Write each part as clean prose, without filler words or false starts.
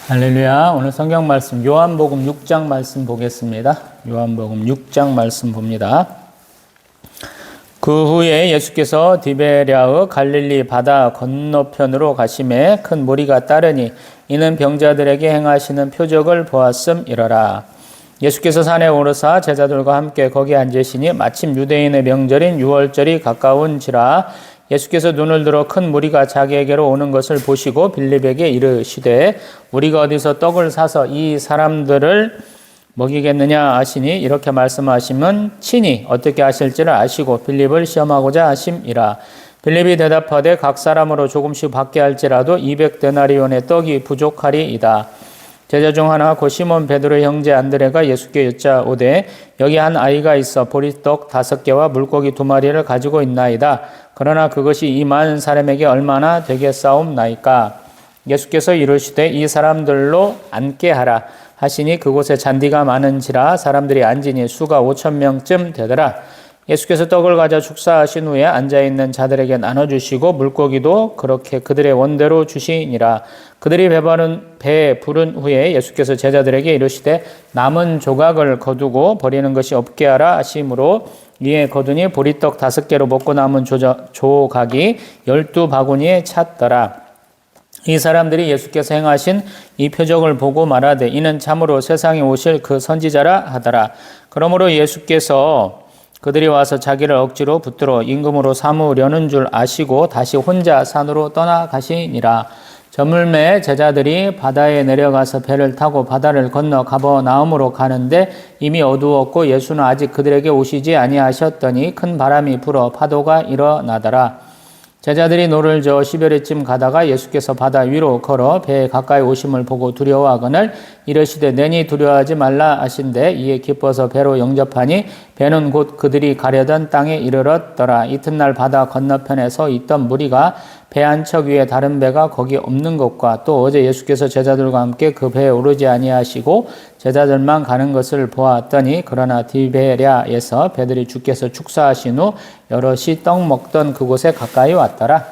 할렐루야. 오늘 성경 말씀 요한복음 6장 말씀 보겠습니다. 요한복음 6장 말씀 봅니다. 그 후에 예수께서 디베랴의 갈릴리 바다 건너편으로 가심에 큰 무리가 따르니 이는 병자들에게 행하시는 표적을 보았음이러라. 예수께서 산에 오르사 제자들과 함께 거기 앉으시니 마침 유대인의 명절인 유월절이 가까운지라. 예수께서 눈을 들어 큰 무리가 자기에게로 오는 것을 보시고 빌립에게 이르시되 우리가 어디서 떡을 사서 이 사람들을 먹이겠느냐 하시니 이렇게 말씀하시면 친히 어떻게 하실지를 아시고 빌립을 시험하고자 하심이라. 빌립이 대답하되 각 사람으로 조금씩 받게 할지라도 200데나리온의 떡이 부족하리이다. 제자 중 하나 곧 시몬 베드로의 형제 안드레가 예수께 여짜오되 여기 한 아이가 있어 보리떡 5개와 물고기 2마리를 가지고 있나이다. 그러나 그것이 이 많은 사람에게 얼마나 되겠사옵나이까. 예수께서 이르시되 이 사람들로 앉게 하라 하시니 그곳에 잔디가 많은지라 사람들이 앉으니 수가 5,000명쯤 되더라. 예수께서 떡을 가져 축사하신 후에 앉아있는 자들에게 나눠주시고 물고기도 그렇게 그들의 원대로 주시니라. 그들이 배 부른 후에 예수께서 제자들에게 이르시되 남은 조각을 거두고 버리는 것이 없게 하라 하심으로 이에 거두니 보리떡 5개로 먹고 남은 조각이 12바구니에 찼더라. 이 사람들이 예수께서 행하신 이 표적을 보고 말하되 이는 참으로 세상에 오실 그 선지자라 하더라. 그러므로 예수께서 그들이 와서 자기를 억지로 붙들어 임금으로 삼으려는 줄 아시고 다시 혼자 산으로 떠나가시니라. 저물매 제자들이 바다에 내려가서 배를 타고 바다를 건너 가버나움으로 가는데 이미 어두웠고 예수는 아직 그들에게 오시지 아니하셨더니 큰 바람이 불어 파도가 일어나더라. 제자들이 노를 저어 10여리쯤 가다가 예수께서 바다 위로 걸어 배에 가까이 오심을 보고 두려워하거늘 이르시되 내니 두려워하지 말라 하신대 이에 기뻐서 배로 영접하니 배는 곧 그들이 가려던 땅에 이르렀더라. 이튿날 바다 건너편에 서 있던 무리가 배 한 척 위에 다른 배가 거기 없는 것과 또 어제 예수께서 제자들과 함께 그 배에 오르지 아니하시고 제자들만 가는 것을 보았더니 그러나 디베랴에서 배들이 주께서 축사하신 후 여럿이 떡 먹던 그곳에 가까이 왔더라.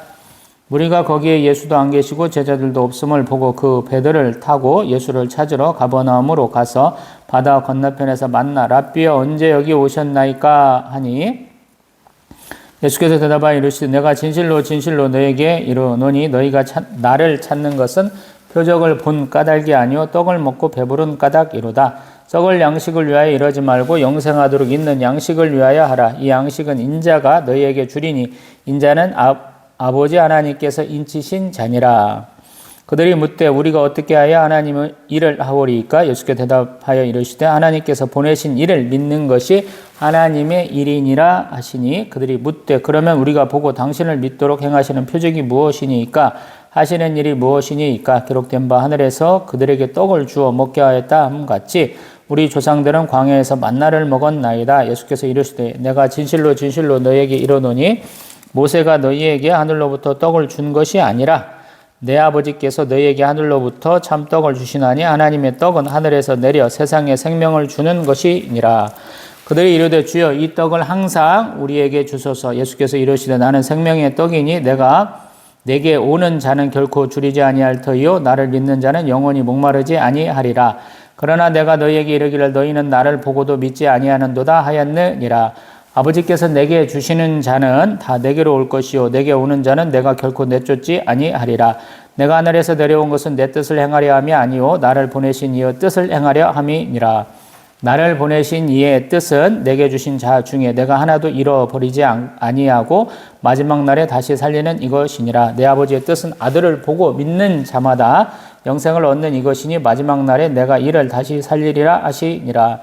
무리가 거기에 예수도 안 계시고 제자들도 없음을 보고 그 배들을 타고 예수를 찾으러 가버나움으로 가서 바다 건너편에서 만나 랍비여 언제 여기 오셨나이까 하니 예수께서 대답하여 이르시되 내가 진실로 진실로 너에게 이르노니 너희가 나를 찾는 것은 표적을 본 까닭이 아니요 떡을 먹고 배부른 까닭이로다. 썩을 양식을 위하여 이러지 말고 영생하도록 있는 양식을 위하여 하라. 이 양식은 인자가 너희에게 주리니 인자는 아버지 하나님께서 인치신 자니라. 그들이 묻되 우리가 어떻게 하여 하나님의 일을 하오리이까? 예수께 대답하여 이르시되 하나님께서 보내신 일을 믿는 것이 하나님의 일이니라 하시니 그들이 묻되 그러면 우리가 보고 당신을 믿도록 행하시는 표적이 무엇이니이까? 하시는 일이 무엇이니이까? 기록된 바 하늘에서 그들에게 떡을 주어 먹게 하였다 함같이 우리 조상들은 광야에서 만나를 먹었나이다. 예수께서 이르시되 내가 진실로 진실로 너희에게 이르노니 모세가 너희에게 하늘로부터 떡을 준 것이 아니라 내 아버지께서 너희에게 하늘로부터 참떡을 주시나니 하나님의 떡은 하늘에서 내려 세상에 생명을 주는 것이니라. 그들이 이르되 주여 이 떡을 항상 우리에게 주소서. 예수께서 이르시되 나는 생명의 떡이니 내게 오는 자는 결코 줄이지 아니할 터이요 나를 믿는 자는 영원히 목마르지 아니하리라. 그러나 내가 너희에게 이르기를 너희는 나를 보고도 믿지 아니하는도다 하였느니라. 아버지께서 내게 주시는 자는 다 내게로 올 것이요 내게 오는 자는 내가 결코 내쫓지 아니하리라. 내가 하늘에서 내려온 것은 내 뜻을 행하려 함이 아니요 나를 보내신 이의 뜻을 행하려 함이니라. 나를 보내신 이의 뜻은 내게 주신 자 중에 내가 하나도 잃어버리지 아니하고 마지막 날에 다시 살리는 이것이니라. 내 아버지의 뜻은 아들을 보고 믿는 자마다 영생을 얻는 이것이니 마지막 날에 내가 이를 다시 살리리라 하시니라.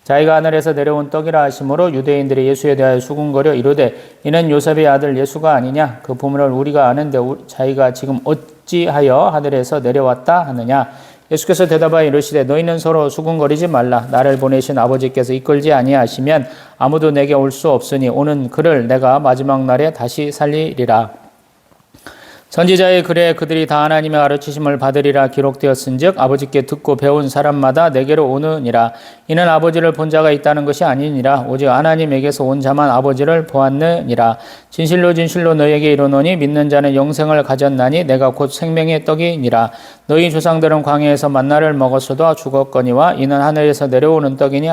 자기가 하늘에서 내려온 떡이라 하심으로 유대인들이 예수에 대하여 수군거려 이르되 이는 요셉의 아들 예수가 아니냐? 그 보물을 우리가 아는데 자기가 지금 어찌하여 하늘에서 내려왔다 하느냐? 예수께서 대답하여 이르시되 너희는 서로 수군거리지 말라. 나를 보내신 아버지께서 이끌지 아니하시면 아무도 내게 올 수 없으니 오는 그를 내가 마지막 날에 다시 살리리라. 선지자의 글에 그들이 다 하나님의 가르치심을 받으리라 기록되었은즉 아버지께 듣고 배운 사람마다 내게로 오느니라. 이는 아버지를 본 자가 있다는 것이 아니니라. 오직 하나님에게서 온 자만 아버지를 보았느니라. 진실로 진실로 너희에게 이르노니 믿는 자는 영생을 가졌나니 내가 곧 생명의 떡이니라. 너희 조상들은 광야에서 만나를 먹었어도 죽었거니와 이는 하늘에서 내려오는 떡이니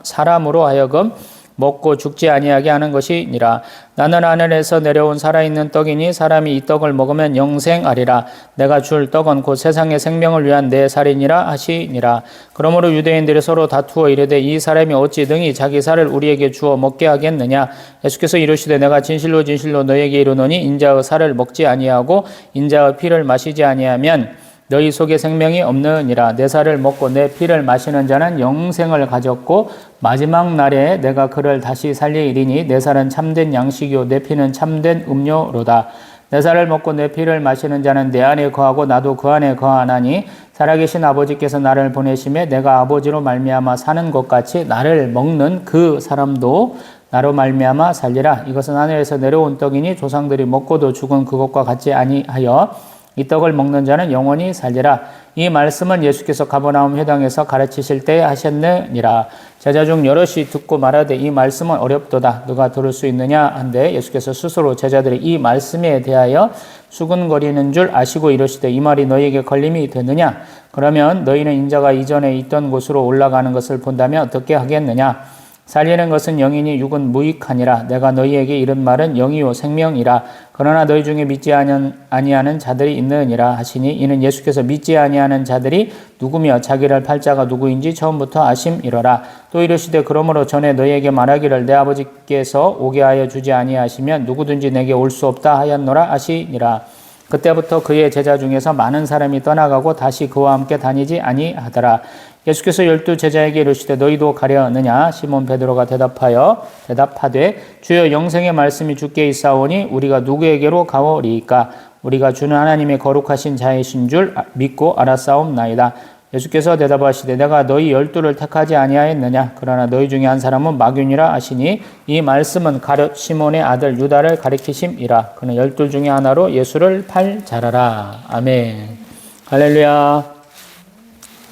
사람으로 하여금 먹고 죽지 아니하게 하는 것이니라. 나는 하늘에서 내려온 살아있는 떡이니 사람이 이 떡을 먹으면 영생하리라. 내가 줄 떡은 곧 세상의 생명을 위한 내 살이니라 하시니라. 그러므로 유대인들이 서로 다투어 이르되 이 사람이 어찌 등이 자기 살을 우리에게 주어 먹게 하겠느냐. 예수께서 이르시되 내가 진실로 진실로 너희에게 이르노니 인자의 살을 먹지 아니하고 인자의 피를 마시지 아니하면 너희 속에 생명이 없느니라. 내 살을 먹고 내 피를 마시는 자는 영생을 가졌고 마지막 날에 내가 그를 다시 살리리니 내 살은 참된 양식이요 내 피는 참된 음료로다. 내 살을 먹고 내 피를 마시는 자는 내 안에 거하고 나도 그 안에 거하나니 살아계신 아버지께서 나를 보내심에 내가 아버지로 말미암아 사는 것 같이 나를 먹는 그 사람도 나로 말미암아 살리라. 이것은 하늘에서 내려온 떡이니 조상들이 먹고도 죽은 그것과 같지 아니하여 이 떡을 먹는 자는 영원히 살리라. 이 말씀은 예수께서 가버나움 회당에서 가르치실 때에 하셨느니라. 제자 중 여럿이 듣고 말하되 이 말씀은 어렵도다. 누가 들을 수 있느냐 한데 예수께서 스스로 제자들이 이 말씀에 대하여 수근거리는 줄 아시고 이르시되 이 말이 너희에게 걸림이 되느냐. 그러면 너희는 인자가 이전에 있던 곳으로 올라가는 것을 본다면 어떻게 하겠느냐. 살리는 것은 영이니 육은 무익하니라. 내가 너희에게 이른 말은 영이요 생명이라. 그러나 너희 중에 믿지 아니하는 자들이 있느니라 하시니 이는 예수께서 믿지 아니하는 자들이 누구며 자기를 팔 자가 누구인지 처음부터 아심이러라. 또 이르시되 그러므로 전에 너희에게 말하기를 내 아버지께서 오게 하여 주지 아니하시면 누구든지 내게 올 수 없다 하였노라 하시니라. 그때부터 그의 제자 중에서 많은 사람이 떠나가고 다시 그와 함께 다니지 아니하더라. 예수께서 12 제자에게 이르시되 너희도 가려느냐. 시몬 베드로가 대답하되 주여 영생의 말씀이 주께 있사오니 우리가 누구에게로 가오리이까. 우리가 주는 하나님의 거룩하신 자이신 줄 믿고 알았사옵나이다. 예수께서 대답하시되 내가 너희 12를 택하지 아니하였느냐. 그러나 너희 중에 한 사람은 마귀니라 하시니 이 말씀은 가룟 시몬의 아들 유다를 가리키심이라. 그는 12 중에 하나로 예수를 팔 자라라. 아멘. 할렐루야.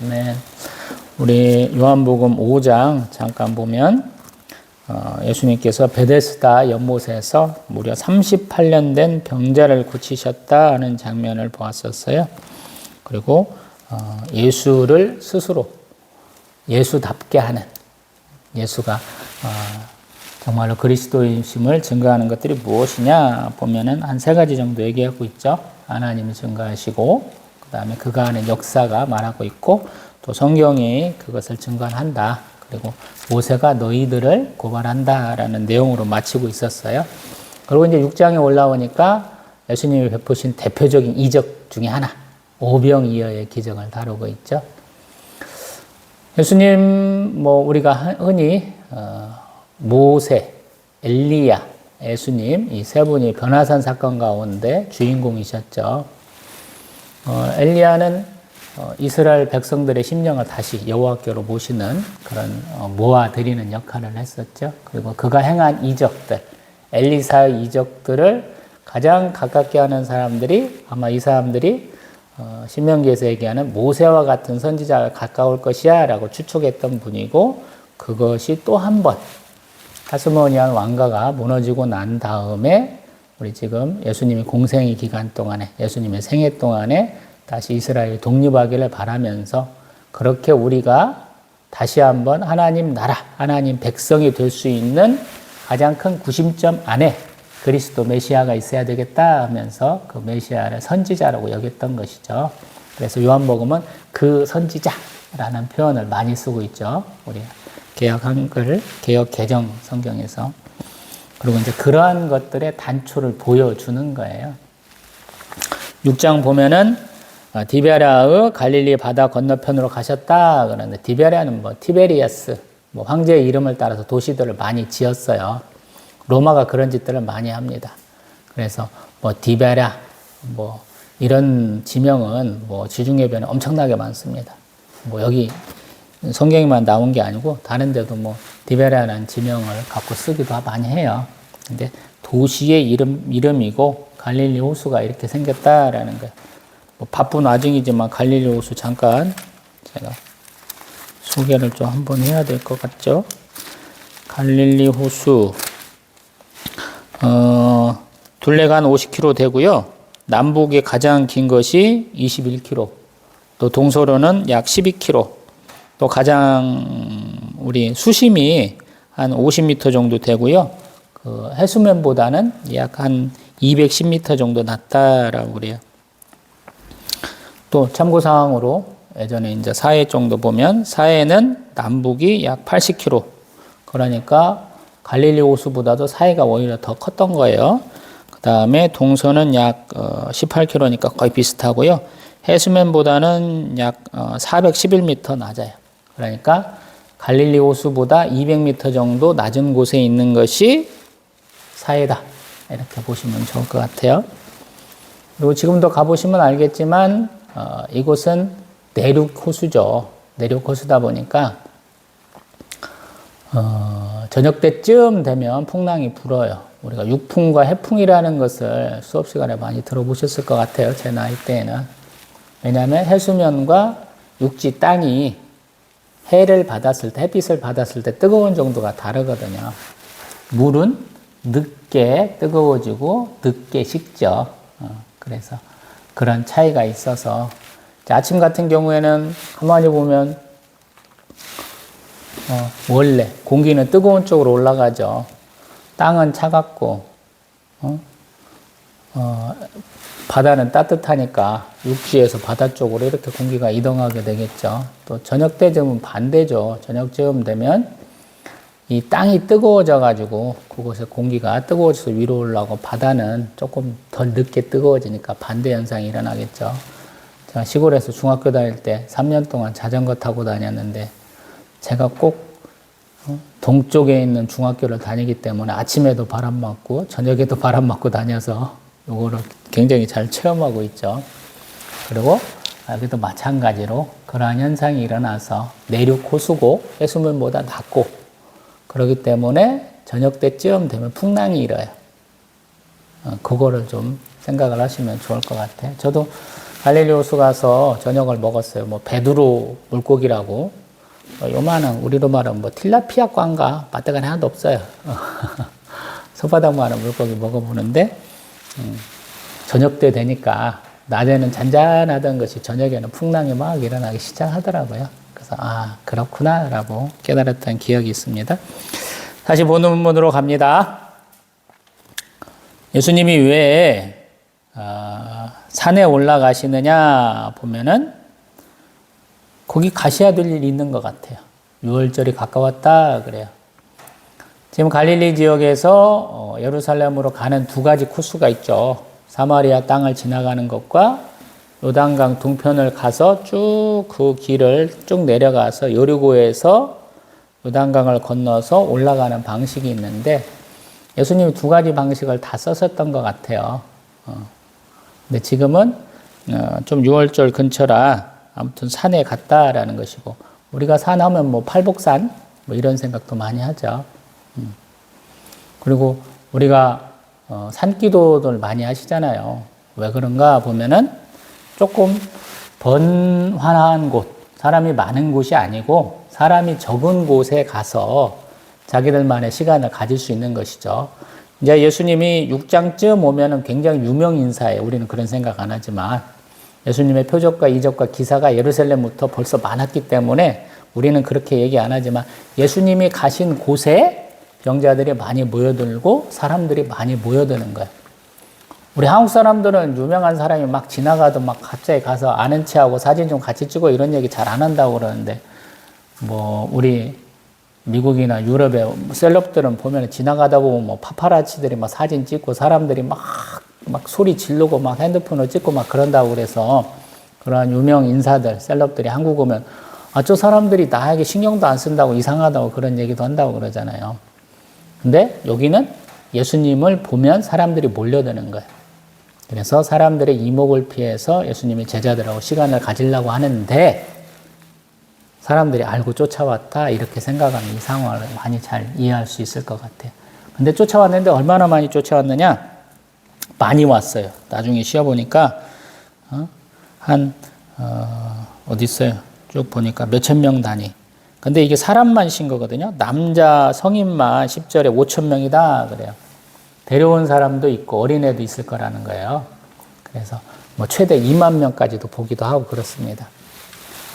아멘. 우리 요한복음 5장 잠깐 보면 예수님께서 베데스다 연못에서 무려 38년 된 병자를 고치셨다 하는 장면을 보았었어요. 그리고 예수를 스스로 예수답게 하는, 예수가 정말로 그리스도인심을 증거하는 것들이 무엇이냐 보면은 한 세 가지 정도 얘기하고 있죠. 하나님이 증거하시고 그 다음에 그가 하는 역사가 말하고 있고 또 성경이 그것을 증거한다. 그리고 모세가 너희들을 고발한다라는 내용으로 마치고 있었어요. 그리고 이제 6장에 올라오니까 예수님이 베푸신 대표적인 이적 중에 하나, 오병이어의 기적을 다루고 있죠. 예수님, 우리가 흔히 모세, 엘리야, 예수님 이 세 분이 변화산 사건 가운데 주인공이셨죠. 엘리야는 이스라엘 백성들의 심령을 다시 여호와께로 모시는 그런 모아드리는 역할을 했었죠. 그리고 그가 행한 이적들, 엘리사의 이적들을 가장 가깝게 하는 사람들이 아마 이 사람들이 신명기에서 얘기하는 모세와 같은 선지자가 가까울 것이야 라고 추측했던 분이고, 그것이 또 한 번 하스모니안 왕가가 무너지고 난 다음에 우리 지금 예수님이 공생의 기간 동안에, 예수님의 생애 동안에 다시 이스라엘이 독립하기를 바라면서 그렇게 우리가 다시 한번 하나님 나라, 하나님 백성이 될 수 있는 가장 큰 구심점 안에 그리스도 메시아가 있어야 되겠다 하면서 그 메시아를 선지자라고 여겼던 것이죠. 그래서 요한복음은 그 선지자라는 표현을 많이 쓰고 있죠. 우리 개역 한글, 개역 개정 성경에서. 그리고 이제 그러한 것들의 단초를 보여주는 거예요. 6장 보면은 디베랴의 갈릴리 바다 건너편으로 가셨다 그러는데, 디베랴는 티베리아스 황제의 이름을 따라서 도시들을 많이 지었어요. 로마가 그런 짓들을 많이 합니다. 그래서 디베랴 이런 지명은 지중해변에 엄청나게 많습니다. 여기 성경에만 나온 게 아니고 다른 데도 디베랴라는 지명을 갖고 쓰기도 많이 해요. 근데 도시의 이름이고 갈릴리 호수가 이렇게 생겼다라는 거예요. 뭐 바쁜 와중이지만 갈릴리 호수 잠깐 제가 소개를 좀 한번 해야 될 것 같죠. 갈릴리 호수 둘레가 한 50km 되고요. 남북에 가장 긴 것이 21km, 또 동서로는 약 12km, 또 가장 우리 수심이 한 50m 정도 되고요. 그 해수면보다는 약 한 210m 정도 낮다라고 그래요. 또 참고사항으로 예전에 이제 사해 정도 보면 사해는 남북이 약 80km, 그러니까 갈릴리 호수보다도 사해가 오히려 더 컸던 거예요. 그 다음에 동서는 약 18km니까 거의 비슷하고요. 해수면보다는 약 411m 낮아요. 그러니까 갈릴리 호수보다 200m 정도 낮은 곳에 있는 것이 사해다, 이렇게 보시면 좋을 것 같아요. 그리고 지금도 가보시면 알겠지만 이곳은 내륙 호수죠. 내륙 호수다 보니까 저녁 때쯤 되면 풍랑이 불어요. 우리가 육풍과 해풍이라는 것을 수업 시간에 많이 들어보셨을 것 같아요. 제 나이 때에는. 왜냐하면 해수면과 육지 땅이 해를 받았을 때, 햇빛을 받았을 때 뜨거운 정도가 다르거든요. 물은 늦게 뜨거워지고 늦게 식죠. 그래서 그런 차이가 있어서 아침 같은 경우에는 가만히 보면 원래 공기는 뜨거운 쪽으로 올라가죠. 땅은 차갑고 바다는 따뜻하니까 육지에서 바다 쪽으로 이렇게 공기가 이동하게 되겠죠. 또 저녁 때쯤은 반대죠. 저녁쯤 되면 이 땅이 뜨거워져 가지고 그곳에 공기가 뜨거워져서 위로 올라오고 바다는 조금 덜 늦게 뜨거워지니까 반대 현상이 일어나겠죠. 제가 시골에서 중학교 다닐 때 3년 동안 자전거 타고 다녔는데 제가 꼭 동쪽에 있는 중학교를 다니기 때문에 아침에도 바람 맞고 저녁에도 바람 맞고 다녀서 이거를 굉장히 잘 체험하고 있죠. 그리고 여기도 마찬가지로 그러한 현상이 일어나서 내륙 호수고 해수면보다 낮고 그렇기 때문에 저녁 때쯤 되면 풍랑이 일어요. 그거를 좀 생각을 하시면 좋을 것 같아요. 저도 갈릴리 호수 가서 저녁을 먹었어요. 뭐 베드로 물고기라고 요만한 우리로 말하면 뭐 틸라피아 꽝가 마땅한 하나도 없어요. 손바닥만한 물고기 먹어보는데 저녁 때 되니까 낮에는 잔잔하던 것이 저녁에는 풍랑이 막 일어나기 시작하더라고요. 그래서 그렇구나 라고 깨달았던 기억이 있습니다. 다시 본문으로 갑니다. 예수님이 왜 산에 올라가시느냐 보면은 거기 가셔야 될 일이 있는 것 같아요. 유월절이 가까웠다 그래요. 지금 갈릴리 지역에서 예루살렘으로 가는 두 가지 코스가 있죠. 사마리아 땅을 지나가는 것과 요단강 동편을 가서 쭉 그 길을 쭉 내려가서 여리고에서 요단강을 건너서 올라가는 방식이 있는데 예수님이 두 가지 방식을 다 썼었던 것 같아요. 근데 지금은 좀 유월절 근처라 아무튼 산에 갔다라는 것이고 우리가 산 하면 뭐 팔복산 뭐 이런 생각도 많이 하죠. 그리고 우리가 산기도들 많이 하시잖아요. 왜 그런가 보면은 조금 번화한 곳, 사람이 많은 곳이 아니고 사람이 적은 곳에 가서 자기들만의 시간을 가질 수 있는 것이죠. 이제 예수님이 6장쯤 오면은 굉장히 유명 인사예요. 우리는 그런 생각 안 하지만 예수님의 표적과 이적과 기사가 예루살렘부터 벌써 많았기 때문에 우리는 그렇게 얘기 안 하지만 예수님이 가신 곳에 병자들이 많이 모여들고 사람들이 많이 모여드는 거예요. 우리 한국 사람들은 유명한 사람이 막 지나가도 막 갑자기 가서 아는 체하고 사진 좀 같이 찍고 이런 얘기 잘 안 한다고 그러는데 뭐 우리 미국이나 유럽의 셀럽들은 보면 지나가다 보면 뭐 파파라치들이 막 사진 찍고 사람들이 막 소리 지르고 막 핸드폰을 찍고 막 그런다고 그래서 그러한 유명 인사들, 셀럽들이 한국 오면 저 사람들이 나에게 신경도 안 쓴다고 이상하다고 그런 얘기도 한다고 그러잖아요. 근데 여기는 예수님을 보면 사람들이 몰려드는 거예요. 그래서 사람들의 이목을 피해서 예수님이 제자들하고 시간을 가지려고 하는데 사람들이 알고 쫓아왔다 이렇게 생각하면 이 상황을 많이 잘 이해할 수 있을 것 같아요. 근데 쫓아왔는데 얼마나 많이 쫓아왔느냐? 많이 왔어요. 나중에 쉬어보니까 어디 있어요? 쭉 보니까 몇천 명 단위. 근데 이게 사람만 신 거거든요. 남자 성인만 10절에 5천 명이다 그래요. 데려온 사람도 있고 어린애도 있을 거라는 거예요. 그래서 뭐 최대 2만 명까지도 보기도 하고 그렇습니다.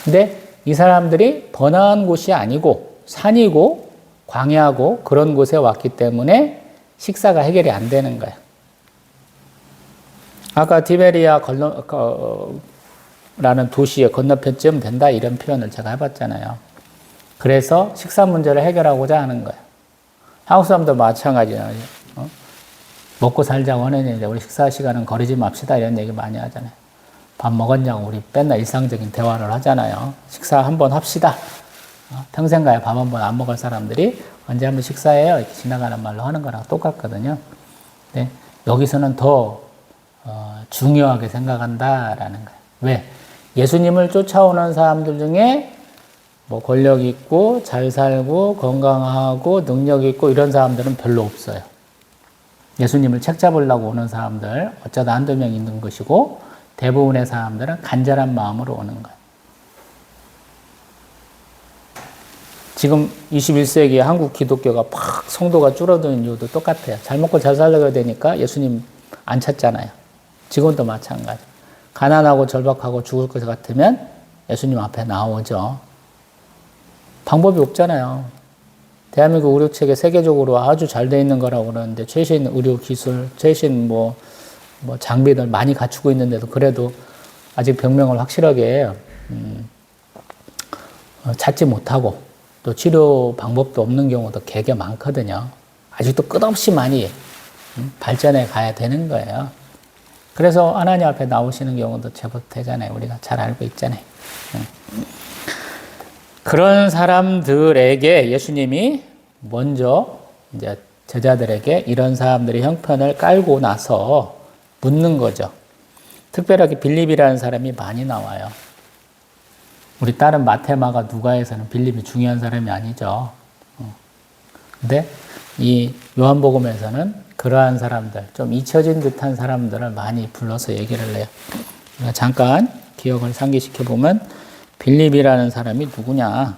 근데 이 사람들이 번화한 곳이 아니고 산이고 광야고 그런 곳에 왔기 때문에 식사가 해결이 안 되는 거예요. 아까 디베리아 라는 도시의 건너편쯤 된다 이런 표현을 제가 해봤잖아요. 그래서 식사 문제를 해결하고자 하는 거예요. 한국 사람도 마찬가지예요. 먹고 살자고 하는 데 우리 식사 시간은 거리지 맙시다 이런 얘기 많이 하잖아요. 밥 먹었냐고 우리 맨날 일상적인 대화를 하잖아요. 식사 한번 합시다. 평생 가야 밥 한 번 안 먹을 사람들이 언제 한번 식사해요 이렇게 지나가는 말로 하는 거랑 똑같거든요. 근데 여기서는 더 중요하게 생각한다라는 거예요. 왜? 예수님을 쫓아오는 사람들 중에 뭐 권력 있고 잘 살고 건강하고 능력 있고 이런 사람들은 별로 없어요. 예수님을 책 잡으려고 오는 사람들 어쩌다 한두 명 있는 것이고 대부분의 사람들은 간절한 마음으로 오는 거예요. 지금 21세기에 한국 기독교가 팍 성도가 줄어드는 이유도 똑같아요. 잘 먹고 잘 살려야 되니까 예수님 안 찾잖아요. 지금도 마찬가지. 가난하고 절박하고 죽을 것 같으면 예수님 앞에 나오죠. 방법이 없잖아요. 대한민국 의료체계 세계적으로 아주 잘 돼 있는 거라고 그러는데 최신 의료 기술, 최신 뭐 장비들 많이 갖추고 있는데도 그래도 아직 병명을 확실하게 찾지 못하고 또 치료 방법도 없는 경우도 되게 많거든요. 아직도 끝없이 많이 발전해 가야 되는 거예요. 그래서 하나님 앞에 나오시는 경우도 제법 되잖아요. 우리가 잘 알고 있잖아요. 그런 사람들에게 예수님이 먼저 이제 제자들에게 이런 사람들의 형편을 깔고 나서 묻는 거죠. 특별하게 빌립이라는 사람이 많이 나와요. 우리 다른 마태, 마가, 누가에서는 빌립이 중요한 사람이 아니죠. 근데 이 요한복음에서는 그러한 사람들, 좀 잊혀진 듯한 사람들을 많이 불러서 얘기를 해요. 잠깐 기억을 상기시켜 보면 빌립이라는 사람이 누구냐?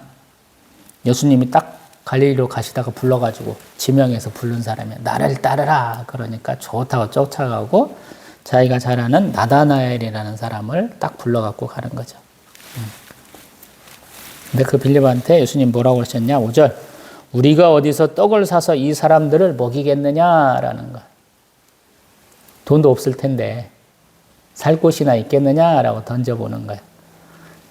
예수님이 딱 갈릴리로 가시다가 불러가지고 지명해서 부른 사람이야. 나를 따르라. 그러니까 좋다고 쫓아가고 자기가 잘 아는 나다나엘이라는 사람을 딱 불러갖고 가는 거죠. 근데 그 빌립한테 예수님 뭐라고 그러셨냐? 5절. 우리가 어디서 떡을 사서 이 사람들을 먹이겠느냐라는 거야. 돈도 없을 텐데 살 곳이나 있겠느냐라고 던져보는 거야.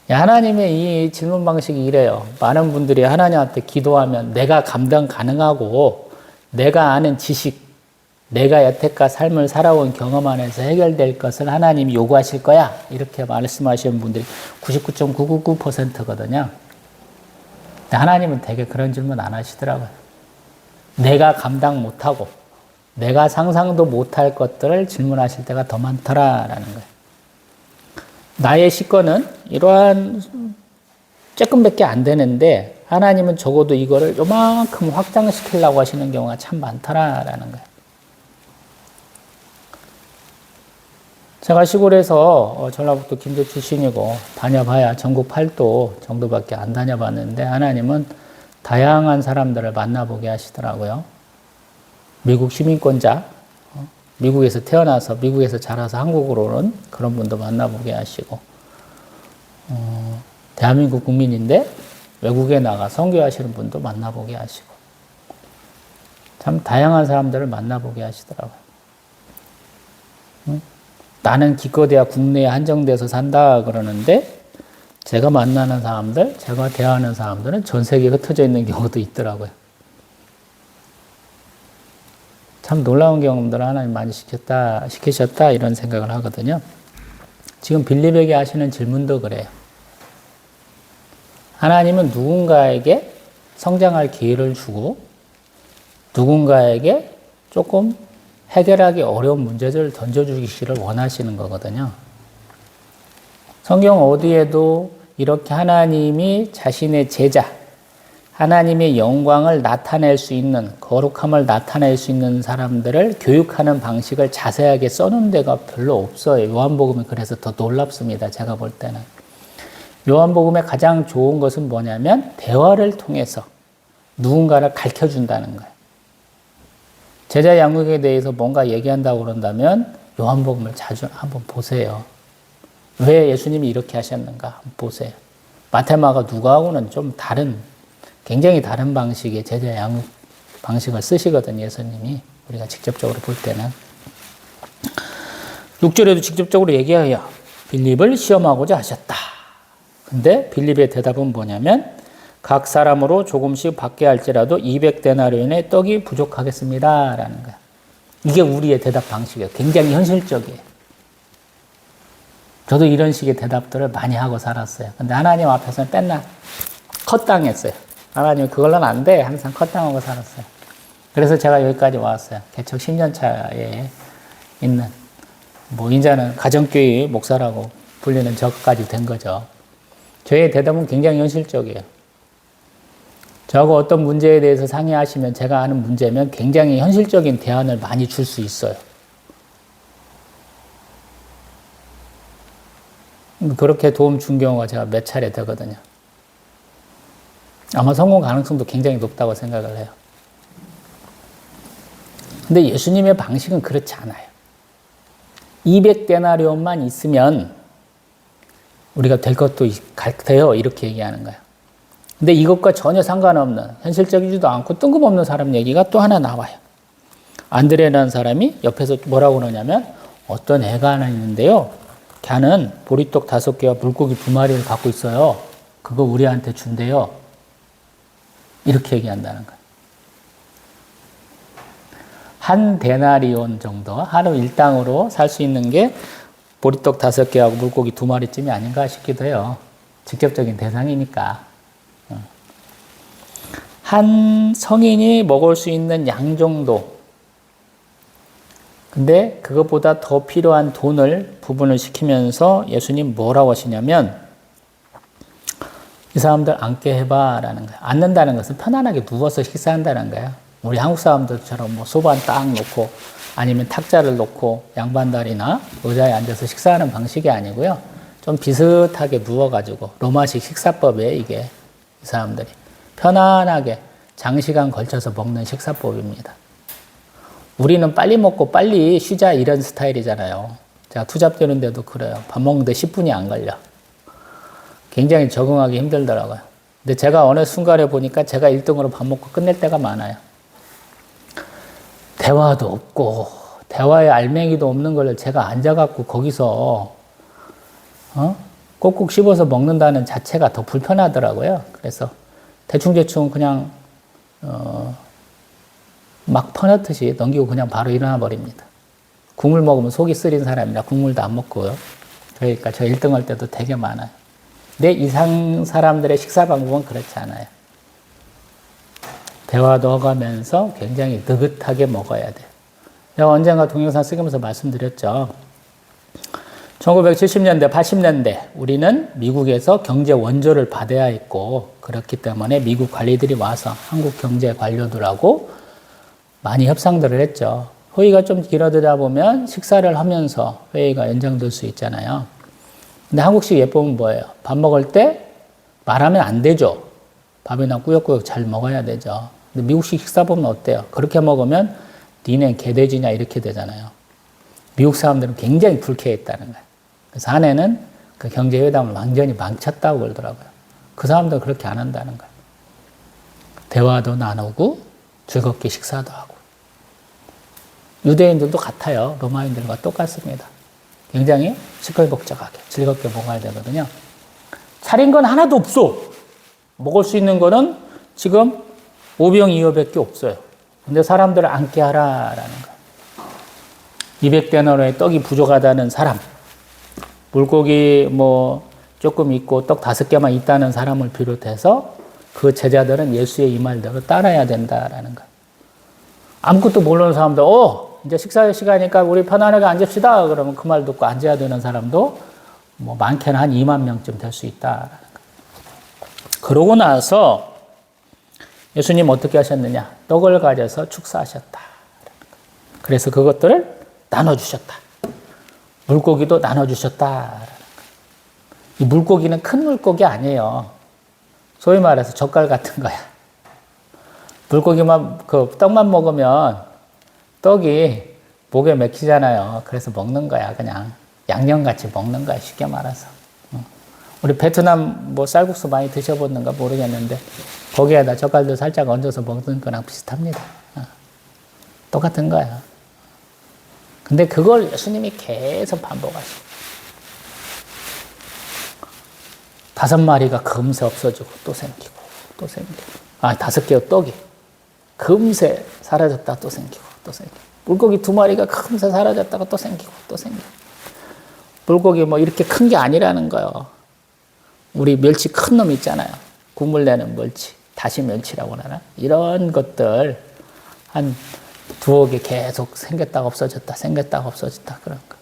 하나님의 이 질문 방식이 이래요. 많은 분들이 하나님한테 기도하면 내가 감당 가능하고 내가 아는 지식, 내가 여태까지 삶을 살아온 경험 안에서 해결될 것을 하나님이 요구하실 거야. 이렇게 말씀하시는 분들이 99.999%거든요. 근데 하나님은 되게 그런 질문 안 하시더라고요. 내가 감당 못하고 내가 상상도 못할 것들을 질문하실 때가 더 많더라라는 거예요. 나의 식권은 이러한 조금밖에 안 되는데 하나님은 적어도 이거를 요만큼 확장시키려고 하시는 경우가 참 많더라라는 거예요. 제가 시골에서 전라북도 김제 출신이고 다녀봐야 전국 8도 정도밖에 안 다녀봤는데 하나님은 다양한 사람들을 만나보게 하시더라고요. 미국 시민권자, 미국에서 태어나서 미국에서 자라서 한국으로 오는 그런 분도 만나보게 하시고 대한민국 국민인데 외국에 나가 선교하시는 분도 만나보게 하시고 참 다양한 사람들을 만나보게 하시더라고요. 나는 기껏해야 국내에 한정돼서 산다 그러는데 제가 만나는 사람들, 제가 대화하는 사람들은 전 세계에 흩어져 있는 경우도 있더라고요. 참 놀라운 경험들을 하나님 많이 시키셨다 이런 생각을 하거든요. 지금 빌립에게 하시는 질문도 그래요. 하나님은 누군가에게 성장할 기회를 주고 누군가에게 조금 해결하기 어려운 문제들을 던져주기를 원하시는 거거든요. 성경 어디에도 이렇게 하나님이 자신의 제자, 하나님의 영광을 나타낼 수 있는, 거룩함을 나타낼 수 있는 사람들을 교육하는 방식을 자세하게 써놓은 데가 별로 없어요. 요한복음이 그래서 더 놀랍습니다. 제가 볼 때는. 요한복음의 가장 좋은 것은 뭐냐면 대화를 통해서 누군가를 가르쳐준다는 거예요. 제자 양육에 대해서 뭔가 얘기한다고 그런다면 요한복음을 자주 한번 보세요. 왜 예수님이 이렇게 하셨는가 한번 보세요. 마태마가 누가하고는 좀 굉장히 다른 방식의 제자 양육 방식을 쓰시거든요. 예수님이. 우리가 직접적으로 볼 때는. 6절에도 직접적으로 얘기해요. 빌립을 시험하고자 하셨다. 근데 빌립의 대답은 뭐냐면 각 사람으로 조금씩 받게 할지라도 200데나리온의 떡이 부족하겠습니다. 라는 거야. 이게 우리의 대답 방식이에요. 굉장히 현실적이에요. 저도 이런 식의 대답들을 많이 하고 살았어요. 근데 하나님 앞에서는 맨날 컷당했어요. 하나님 그걸로는 안 돼. 항상 컷당하고 살았어요. 그래서 제가 여기까지 왔어요. 개척 10년 차에 있는, 이제는 가정교회 목사라고 불리는 저까지 된 거죠. 저의 대답은 굉장히 현실적이에요. 저하고 어떤 문제에 대해서 상의하시면 제가 아는 문제면 굉장히 현실적인 대안을 많이 줄 수 있어요. 그렇게 도움 준 경우가 제가 몇 차례 되거든요. 아마 성공 가능성도 굉장히 높다고 생각을 해요. 근데 예수님의 방식은 그렇지 않아요. 200데나리온만 있으면 우리가 될 것도 같아요. 이렇게 얘기하는 거예요. 근데 이것과 전혀 상관없는, 현실적이지도 않고 뜬금없는 사람 얘기가 또 하나 나와요. 안드레라는 사람이 옆에서 뭐라고 그러냐면 어떤 애가 하나 있는데요. 걔는 보리떡 5개와 물고기 2마리를 갖고 있어요. 그거 우리한테 준대요. 이렇게 얘기한다는 거예요. 한 데나리온 정도, 하루 일당으로 살 수 있는 게 보리떡 5개하고 물고기 2마리쯤이 아닌가 싶기도 해요. 직접적인 대상이니까. 한 성인이 먹을 수 있는 양 정도. 근데 그것보다 더 필요한 돈을 부분을 시키면서 예수님 뭐라고 하시냐면 이 사람들 앉게 해봐 라는 거예요. 앉는다는 것은 편안하게 누워서 식사한다는 거예요. 우리 한국 사람들처럼 소반 딱 놓고 아니면 탁자를 놓고 양반다리나 의자에 앉아서 식사하는 방식이 아니고요. 좀 비슷하게 누워가지고 로마식 식사법이에요. 이게 이 사람들이 편안하게 장시간 걸쳐서 먹는 식사법입니다. 우리는 빨리 먹고 빨리 쉬자 이런 스타일이잖아요. 제가 투잡되는데도 그래요. 밥 먹는데 10분이 안 걸려. 굉장히 적응하기 힘들더라고요. 근데 제가 어느 순간에 보니까 제가 1등으로 밥 먹고 끝낼 때가 많아요. 대화도 없고 대화에 알맹이도 없는 걸 제가 앉아갖고 거기서 꼭꼭 씹어서 먹는다는 자체가 더 불편하더라고요. 그래서 대충 그냥 막 퍼넣듯이 넘기고 그냥 바로 일어나 버립니다. 국물 먹으면 속이 쓰린 사람이라 국물도 안 먹고요. 그러니까 저 1등 할 때도 되게 많아요. 근데 이상 사람들의 식사 방법은 그렇지 않아요. 대화도 하면서 굉장히 느긋하게 먹어야 돼요. 제가 언젠가 동영상 쓰면서 말씀드렸죠. 1970년대, 80년대 우리는 미국에서 경제 원조를 받아야 했고 그렇기 때문에 미국 관리들이 와서 한국 경제 관료들하고 많이 협상들을 했죠. 회의가 좀 길어지다 보면 식사를 하면서 회의가 연장될 수 있잖아요. 근데 한국식 예법은 뭐예요? 밥 먹을 때 말하면 안 되죠. 밥이나 꾸역꾸역 잘 먹어야 되죠. 근데 미국식 식사법은 어때요? 그렇게 먹으면 니네 개돼지냐 이렇게 되잖아요. 미국 사람들은 굉장히 불쾌했다는 거예요. 그래서 아내는 그 경제회담을 완전히 망쳤다고 그러더라고요. 그 사람들은 그렇게 안 한다는 거예요. 대화도 나누고 즐겁게 식사도 하고. 유대인들도 같아요. 로마인들과 똑같습니다. 굉장히 시끌벅적하게 즐겁게 먹어야 되거든요. 차린 건 하나도 없어. 먹을 수 있는 거는 지금 5병 2어밖에 없어요. 근데 사람들을 앉게 하라라는 거예요. 200데나리온의 떡이 부족하다는 사람, 물고기 조금 있고 떡 5개만 있다는 사람을 비롯해서 그 제자들은 예수의 이 말대로 따라야 된다라는 거예요. 아무것도 모르는 사람들, 이제 식사 시간이니까 우리 편안하게 앉읍시다. 그러면 그 말 듣고 앉아야 되는 사람도 많게는 한 2만 명쯤 될 수 있다라는 거예요. 그러고 나서 예수님 어떻게 하셨느냐? 떡을 가져서 축사하셨다. 그래서 그것들을 나눠주셨다. 물고기도 나눠주셨다. 이 물고기는 큰 물고기 아니에요. 소위 말해서 젓갈 같은 거야. 물고기만, 떡만 먹으면 떡이 목에 맥히잖아요. 그래서 먹는 거야. 그냥 양념같이 먹는 거야. 쉽게 말해서. 우리 베트남 쌀국수 많이 드셔봤는가 모르겠는데 거기에다 젓갈도 살짝 얹어서 먹는 거랑 비슷합니다. 똑같은 거야. 근데 그걸 예수님이 계속 반복하시고 5마리가 금세 없어지고 또 생기고 또 생기고 5개의 떡이 금세 사라졌다 또 생기고 또 생기고 물고기 2마리가 금세 사라졌다가 또 생기고 또 생기고 물고기 이렇게 큰 게 아니라는 거예요. 우리 멸치 큰 놈 있잖아요. 국물 내는 멸치, 다시 멸치라고 하나? 이런 것들 한 2개 계속 생겼다가 없어졌다, 생겼다가 없어졌다 그런 거.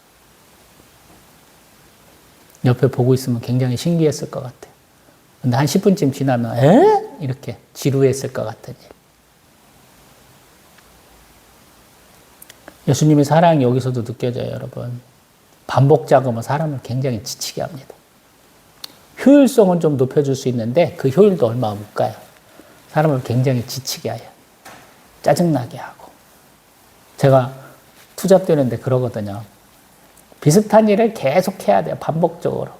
옆에 보고 있으면 굉장히 신기했을 것 같아요. 근데 한 10분쯤 지나면 에? 이렇게 지루했을 것 같은 일. 예수님의 사랑이 여기서도 느껴져요, 여러분. 반복 작업은 사람을 굉장히 지치게 합니다. 효율성은 좀 높여줄 수 있는데 그 효율도 얼마 못 가요. 사람을 굉장히 지치게 해요. 짜증나게 하고. 제가 투잡되는데 그러거든요. 비슷한 일을 계속 해야 돼요. 반복적으로.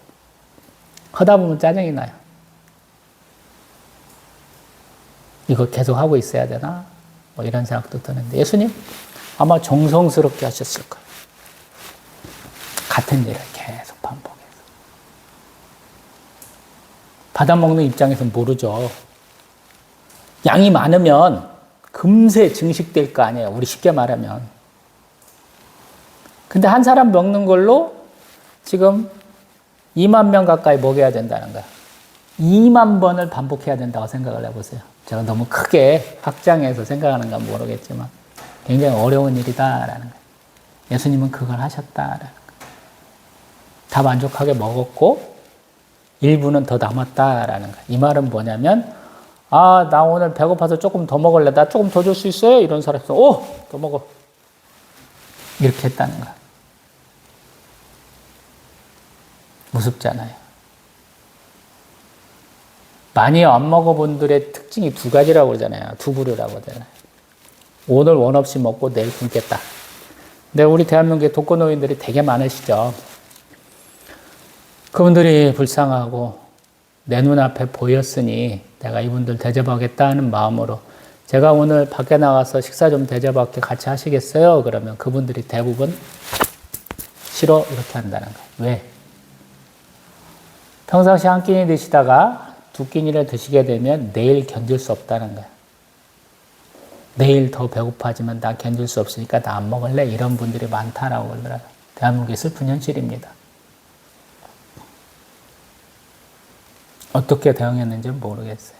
하다 보면 짜증이 나요. 이거 계속 하고 있어야 되나? 이런 생각도 드는데 예수님 아마 정성스럽게 하셨을 거예요. 같은 일을 계속 반복해서. 받아먹는 입장에서는 모르죠. 양이 많으면 금세 증식될 거 아니에요. 우리 쉽게 말하면. 근데 한 사람 먹는 걸로 지금 2만 명 가까이 먹여야 된다는 거야. 2만 번을 반복해야 된다고 생각을 해보세요. 제가 너무 크게 확장해서 생각하는 건 모르겠지만 굉장히 어려운 일이다라는 거예요. 예수님은 그걸 하셨다라는 거예요. 다 만족하게 먹었고 일부는 더 남았다라는 거예요. 이 말은 뭐냐면 나 오늘 배고파서 조금 더 먹을래. 나 조금 더 줄 수 있어요? 이런 사람이 있어. 더 먹어. 이렇게 했다는 거야. 무섭잖아요. 많이 안 먹어본 분들의 특징이 2가지라고 그러잖아요. 2부류라고 그러잖아요. 오늘 원 없이 먹고 내일 굶겠다. 근데 우리 대한민국의 독거노인들이 되게 많으시죠. 그분들이 불쌍하고 내 눈앞에 보였으니 내가 이분들 대접하겠다는 마음으로 제가 오늘 밖에 나가서 식사 좀 대접할게 같이 하시겠어요? 그러면 그분들이 대부분 싫어 이렇게 한다는 거예요. 왜? 평상시 한 끼니 드시다가 2끼니를 드시게 되면 내일 견딜 수 없다는 거예요. 내일 더 배고파지만 나 견딜 수 없으니까 나 안 먹을래? 이런 분들이 많다라고 그러더라고요. 대한민국의 슬픈 현실입니다. 어떻게 대응했는지는 모르겠어요.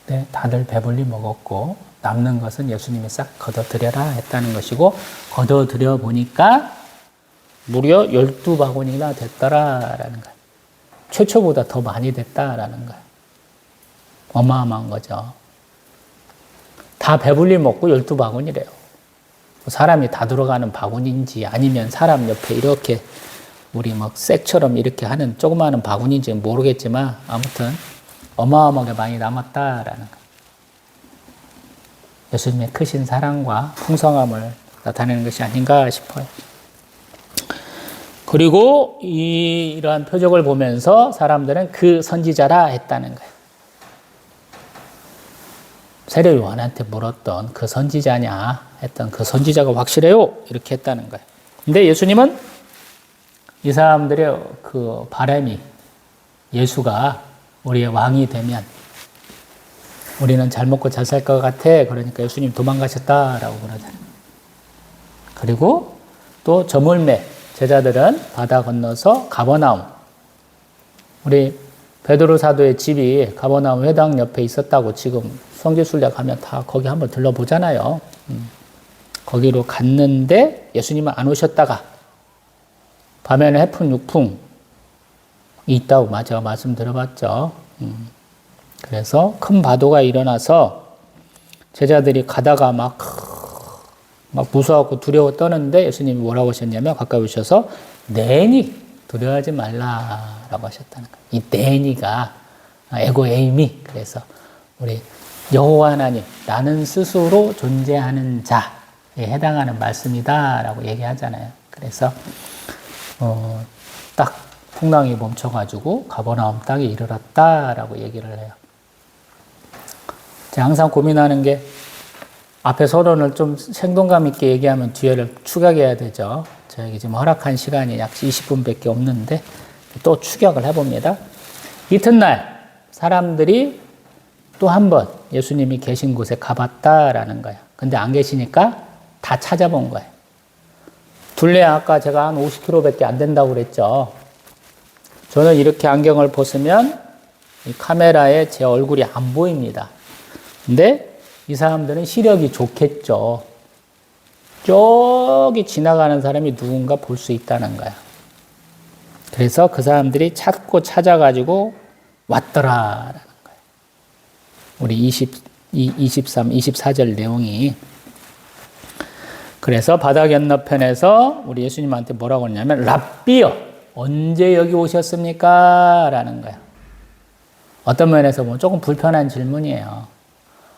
네, 다들 배불리 먹었고 남는 것은 예수님이 싹 걷어들여라 했다는 것이고 걷어들여 보니까 무려 12바구니나 됐더라라는 거예요. 최초보다 더 많이 됐다라는 거예요. 어마어마한 거죠. 다 배불리 먹고 12바구니래요. 사람이 다 들어가는 바구니인지 아니면 사람 옆에 이렇게 우리 쌔처럼 이렇게 하는 조그마한 바구니인지 모르겠지만 아무튼 어마어마하게 많이 남았다라는 거예요. 예수님의 크신 사랑과 풍성함을 나타내는 것이 아닌가 싶어요. 그리고 이러한 표적을 보면서 사람들은 그 선지자라 했다는 거예요. 세례 요한한테 물었던 그 선지자냐 했던 그 선지자가 확실해요 이렇게 했다는 거예요. 근데 예수님은 이 사람들의 그 바람이 예수가 우리의 왕이 되면 우리는 잘 먹고 잘 살 것 같아. 그러니까 예수님 도망가셨다라고 그러잖아요. 그리고 또 저물매 제자들은 바다 건너서 가버나움. 우리 베드로 사도의 집이 가버나움 회당 옆에 있었다고 지금 성지순례 가면 다 거기 한번 들러보잖아요. 거기로 갔는데 예수님은 안 오셨다가 밤에는 해풍 육풍이 있다고 제가 말씀 들어봤죠. 그래서 큰 파도가 일어나서 제자들이 가다가 막 무서워하고 두려워 떠는데 예수님이 뭐라고 하셨냐면 가까이 오셔서 내니 두려워하지 말라라고 하셨다는 거예요. 이 내니가 에고 에이미, 그래서 우리 여호와 하나님, 나는 스스로 존재하는 자에 해당하는 말씀이다라고 얘기하잖아요. 그래서 딱 풍랑이 멈춰가지고 가버나움 땅에 이르렀다라고 얘기를 해요. 제가 항상 고민하는 게 앞에 서론을 좀 생동감 있게 얘기하면 뒤에를 축약해야 되죠. 저에게 지금 허락한 시간이 약 20분밖에 없는데 또 축약을 해봅니다. 이튿날 사람들이 또 한 번 예수님이 계신 곳에 가봤다라는 거예요. 근데 안 계시니까 다 찾아본 거예요. 둘레 아까 제가 한 50km밖에 안 된다고 그랬죠. 저는 이렇게 안경을 벗으면 이 카메라에 제 얼굴이 안 보입니다. 근데 이 사람들은 시력이 좋겠죠. 저기 지나가는 사람이 누군가 볼 수 있다는 거야. 그래서 그 사람들이 찾아가지고 왔더라라는 거예요. 우리 23, 24절 내용이. 그래서 바다 건너편에서 우리 예수님한테 뭐라고 했냐면 랍비여, 언제 여기 오셨습니까? 라는 거야. 어떤 면에서 보면 조금 불편한 질문이에요.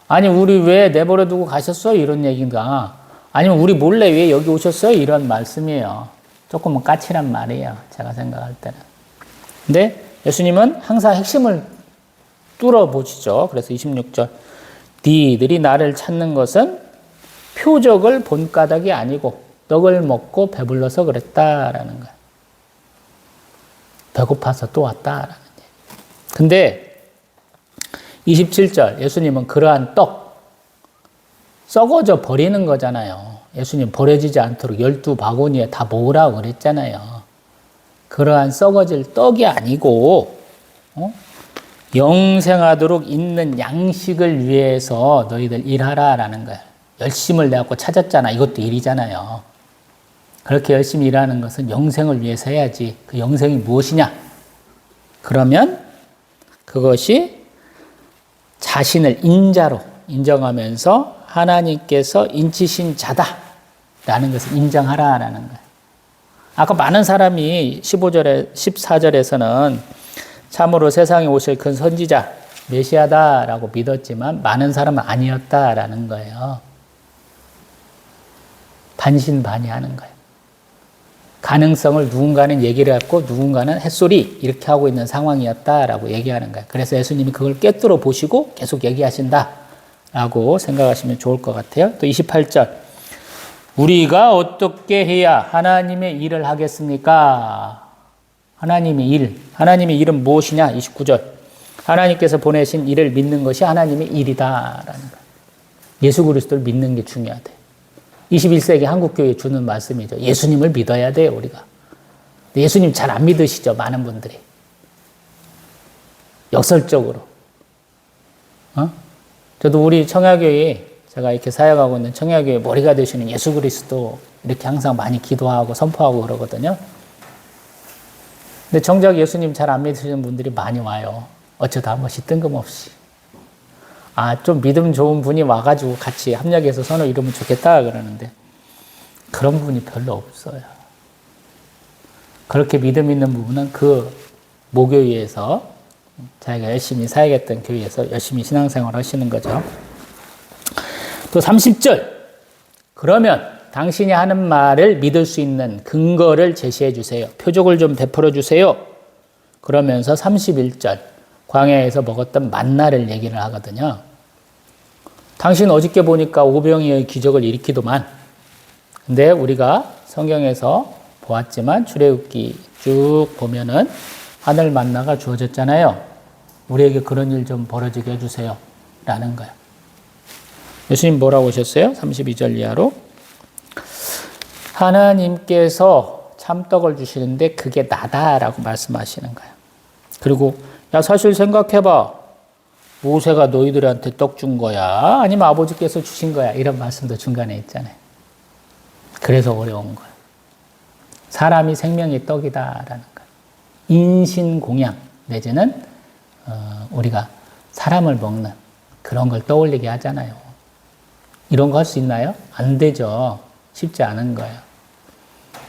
아니 우리 왜 내버려 두고 가셨어요? 이런 얘기인가? 아니면 우리 몰래 왜 여기 오셨어요? 이런 말씀이에요. 조금은 까칠한 말이에요. 제가 생각할 때는. 근데 예수님은 항상 핵심을 뚫어보시죠. 그래서 26절 니들이 나를 찾는 것은 표적을 본 까닭이 아니고 떡을 먹고 배불러서 그랬다라는 거예요. 배고파서 또 왔다라는 얘기. 근데 27절 예수님은 그러한 떡 썩어져 버리는 거잖아요. 예수님 버려지지 않도록 12바구니에 다 모으라고 그랬잖아요. 그러한 썩어질 떡이 아니고 영생하도록 있는 양식을 위해서 너희들 일하라라는 거예요. 열심을 내갖고 찾았잖아. 이것도 일이잖아요. 그렇게 열심히 일하는 것은 영생을 위해서 해야지. 그 영생이 무엇이냐? 그러면 그것이 자신을 인자로 인정하면서 하나님께서 인치신 자다라는 것을 인정하라라는 거예요. 아까 많은 사람이 15절에 14절에서는 참으로 세상에 오실 큰 선지자 메시아다라고 믿었지만 많은 사람은 아니었다라는 거예요. 반신반의하는 거예요. 가능성을 누군가는 얘기를 했고 누군가는 햇소리 이렇게 하고 있는 상황이었다라고 얘기하는 거예요. 그래서 예수님이 그걸 꿰뚫어 보시고 계속 얘기하신다라고 생각하시면 좋을 것 같아요. 또 28절 우리가 어떻게 해야 하나님의 일을 하겠습니까? 하나님의 일. 하나님의 일은 무엇이냐? 29절 하나님께서 보내신 일을 믿는 것이 하나님의 일이다라는 거예요. 예수 그리스도를 믿는 게 중요하대. 21세기 한국교회에 주는 말씀이죠. 예수님을 믿어야 돼요, 우리가. 근데 예수님 잘 안 믿으시죠, 많은 분들이. 역설적으로. 저도 우리 청야교회에 제가 이렇게 사역하고 있는 청야교회 머리가 되시는 예수 그리스도 이렇게 항상 많이 기도하고 선포하고 그러거든요. 근데 정작 예수님 잘 안 믿으시는 분들이 많이 와요. 어쩌다 한 번씩 뜬금없이. 좀 믿음 좋은 분이 와가지고 같이 합력해서 선을 이루면 좋겠다 그러는데 그런 분이 별로 없어요. 그렇게 믿음 있는 부분은 그 모교회에서 자기가 열심히 사역했던 교회에서 열심히 신앙생활을 하시는 거죠. 또 30절 그러면 당신이 하는 말을 믿을 수 있는 근거를 제시해 주세요. 표적을 좀 베풀어 주세요. 그러면서 31절 광야에서 먹었던 만나를 얘기를 하거든요. 당신 어저께 보니까 오병이어의 기적을 일으키더만. 근데 우리가 성경에서 보았지만 출애굽기 쭉 보면은 하늘 만나가 주어졌잖아요. 우리에게 그런 일 좀 벌어지게 해주세요. 라는 거예요. 예수님 뭐라고 하셨어요? 32절 이하로. 하나님께서 참떡을 주시는데 그게 나다라고 말씀하시는 거예요. 그리고 야 사실 생각해봐. 모세가 너희들한테 떡 준 거야? 아니면 아버지께서 주신 거야? 이런 말씀도 중간에 있잖아요. 그래서 어려운 거예요. 사람이 생명의 떡이다라는 거예요. 인신공양 내지는 우리가 사람을 먹는 그런 걸 떠올리게 하잖아요. 이런 거 할 수 있나요? 안 되죠. 쉽지 않은 거예요.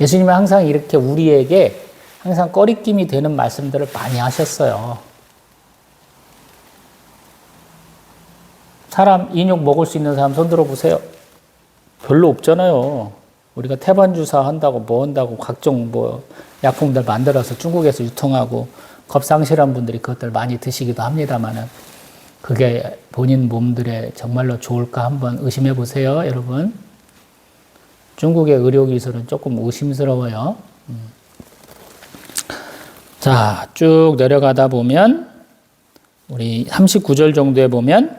예수님은 항상 이렇게 우리에게 항상 꺼리낌이 되는 말씀들을 많이 하셨어요. 사람 인육 먹을 수 있는 사람 손 들어보세요. 별로 없잖아요. 우리가 태반주사 한다고 뭐 한다고 각종 뭐 약품들 만들어서 중국에서 유통하고 겁상실한 분들이 그것들 많이 드시기도 합니다만은 그게 본인 몸들에 정말로 좋을까 한번 의심해 보세요, 여러분. 중국의 의료기술은 조금 의심스러워요. 자, 쭉 내려가다 보면 우리 39절 정도에 보면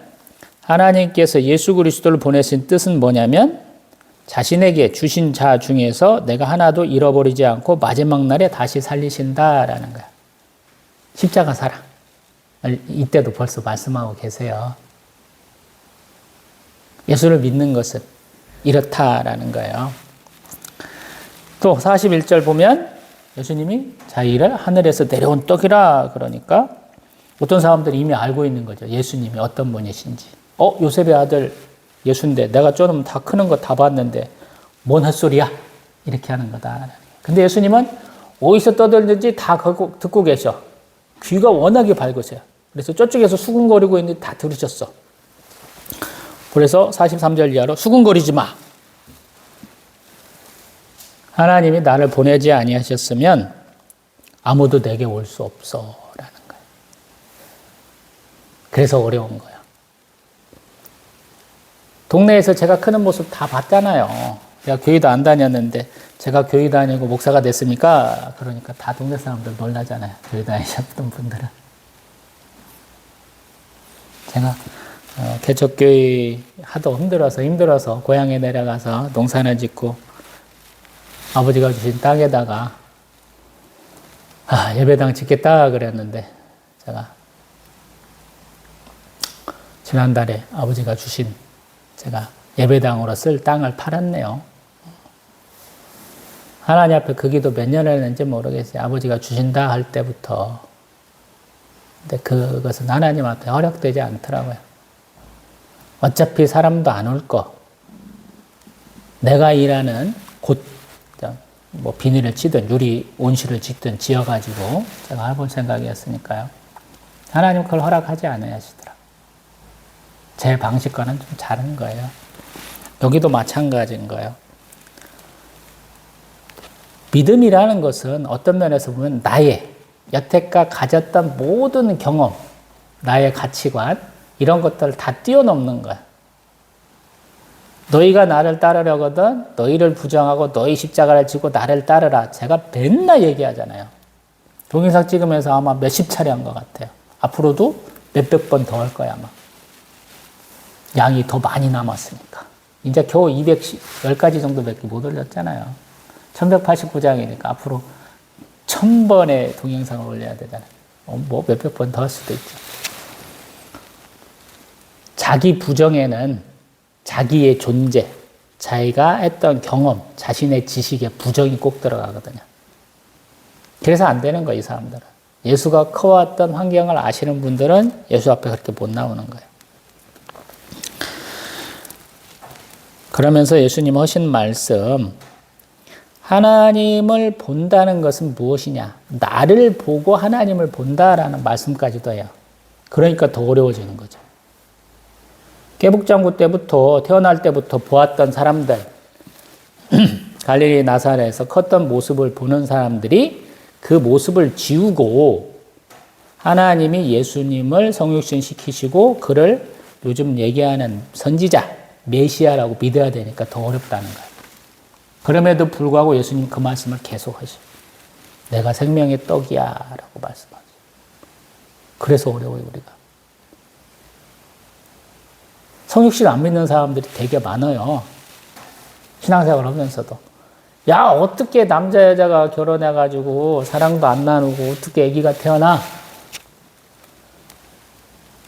하나님께서 예수 그리스도를 보내신 뜻은 뭐냐면 자신에게 주신 자 중에서 내가 하나도 잃어버리지 않고 마지막 날에 다시 살리신다라는 거야. 십자가 사랑. 이때도 벌써 말씀하고 계세요. 예수를 믿는 것은 이렇다라는 거예요. 또 41절 보면 예수님이 자기를 하늘에서 내려온 떡이라 그러니까 어떤 사람들이 이미 알고 있는 거죠. 예수님이 어떤 분이신지. 요셉의 아들 예수인데 내가 좀 다 크는 거 다 봤는데 뭔 헛소리야? 이렇게 하는 거다. 근데 예수님은 어디서 떠들든지 다 듣고 계셔. 귀가 워낙에 밝으세요. 그래서 저쪽에서 수군거리고 있는데 다 들으셨어. 그래서 43절 이하로 수군거리지 마. 하나님이 나를 보내지 아니하셨으면 아무도 내게 올 수 없어 라는 거예요. 그래서 어려운 거예요. 동네에서 제가 크는 모습 다 봤잖아요. 제가 교회도 안 다녔는데 제가 교회 다니고 목사가 됐습니까? 그러니까 다 동네 사람들 놀라잖아요. 교회 다니셨던 분들은. 제가 개척교회 하도 힘들어서 고향에 내려가서 농사를 짓고 아버지가 주신 땅에다가 예배당 짓겠다 그랬는데 제가 지난달에 아버지가 주신 제가 예배당으로 쓸 땅을 팔았네요. 하나님 앞에 그 기도 몇 년을 했는지 모르겠어요. 아버지가 주신다 할 때부터. 근데 그것은 하나님 앞에 허락되지 않더라고요. 어차피 사람도 안 올 거. 내가 일하는 곳, 뭐 비닐을 치든 유리 온실을 짓든 지어가지고 제가 해볼 생각이었으니까요. 하나님 그걸 허락하지 않아야 하시더라고요. 제 방식과는 좀 다른 거예요. 여기도 마찬가지인 거예요. 믿음이라는 것은 어떤 면에서 보면 나의 여태껏 가졌던 모든 경험, 나의 가치관 이런 것들을 다 뛰어넘는 거야. 너희가 나를 따르려거든 너희를 부정하고 너희 십자가를 지고 나를 따르라. 제가 맨날 얘기하잖아요. 동영상 찍으면서 아마 몇십 차례 한 것 같아요. 앞으로도 몇백 번 더 할 거야 아마. 양이 더 많이 남았으니까. 이제 겨우 210가지 정도밖에 못 올렸잖아요. 1189장이니까 앞으로 1000번의 동영상을 올려야 되잖아요. 뭐 몇백 번 더 할 수도 있죠. 자기 부정에는 자기의 존재, 자기가 했던 경험, 자신의 지식에 부정이 꼭 들어가거든요. 그래서 안 되는 거예요, 이 사람들은. 예수가 커왔던 환경을 아시는 분들은 예수 앞에 그렇게 못 나오는 거예요. 그러면서 예수님 하신 말씀, 하나님을 본다는 것은 무엇이냐? 나를 보고 하나님을 본다라는 말씀까지도 해요. 그러니까 더 어려워지는 거죠. 깨북장구 때부터 태어날 때부터 보았던 사람들, 갈릴리 나사렛에서 컸던 모습을 보는 사람들이 그 모습을 지우고 하나님이 예수님을 성육신시키시고 그를 요즘 얘기하는 선지자, 메시아라고 믿어야 되니까 더 어렵다는 거예요. 그럼에도 불구하고 예수님 그 말씀을 계속 하셔요. 내가 생명의 떡이야 라고 말씀하세요. 그래서 어려워요, 우리가. 성육신 안 믿는 사람들이 되게 많아요. 신앙생활 하면서도. 야, 어떻게 남자 여자가 결혼해가지고 사랑도 안 나누고 어떻게 아기가 태어나?